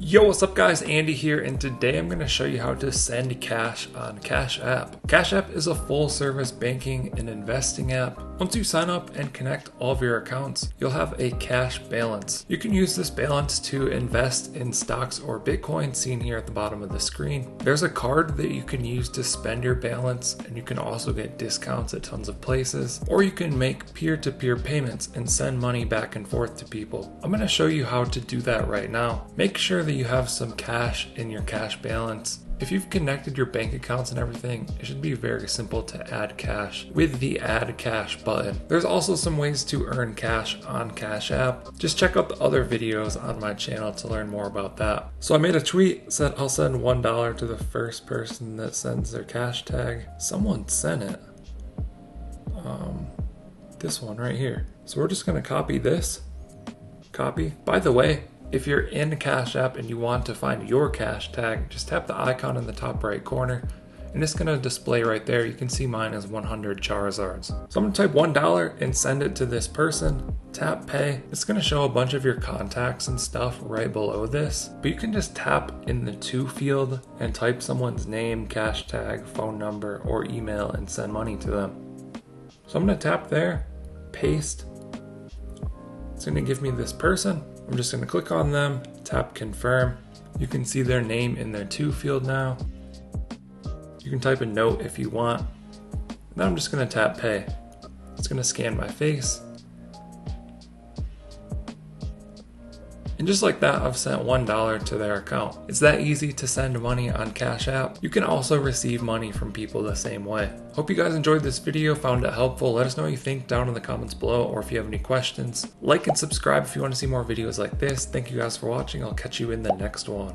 Yo, what's up guys? Andy here, and today I'm going to show you how to send cash on Cash App. Cash App is a full service banking and investing app. Once you sign up and connect all of your accounts, you'll have a cash balance. You can use this balance to invest in stocks or Bitcoin, seen here at the bottom of the screen. There's a card that you can use to spend your balance, and you can also get discounts at tons of places, or you can make peer-to-peer payments and send money back and forth to people. I'm going to show you how to do that right now. Make sure that you have some cash in your cash balance. If you've connected your bank accounts and everything, it should be very simple to add cash with the Add Cash button. There's also some ways to earn cash on Cash App. Just check out the other videos on my channel to learn more about that. So I made a tweet, said I'll send $1 to the first person that sends their cash tag. Someone sent it. This one right here. So we're just gonna copy this. Copy. By the way, if you're in Cash App and you want to find your cash tag, just tap the icon in the top right corner and it's going to display right there. You can see mine is 100 Charizards. So I'm going to type $1 and send it to this person. Tap pay. It's going to show a bunch of your contacts and stuff right below this, but you can just tap in the to field and type someone's name, cash tag, phone number, or email and send money to them. So I'm going to tap there, paste. It's going to give me this person. I'm just going to click on them, tap confirm. You can see their name in their to field now. You can type a note if you want. Now I'm just going to tap pay. It's going to scan my face. And just like that, I've sent $1 to their account. It's that easy to send money on Cash App. You can also receive money from people the same way. Hope you guys enjoyed this video, found it helpful. Let us know what you think down in the comments below, or if you have any questions. Like and subscribe if you want to see more videos like this. Thank you guys for watching. I'll catch you in the next one.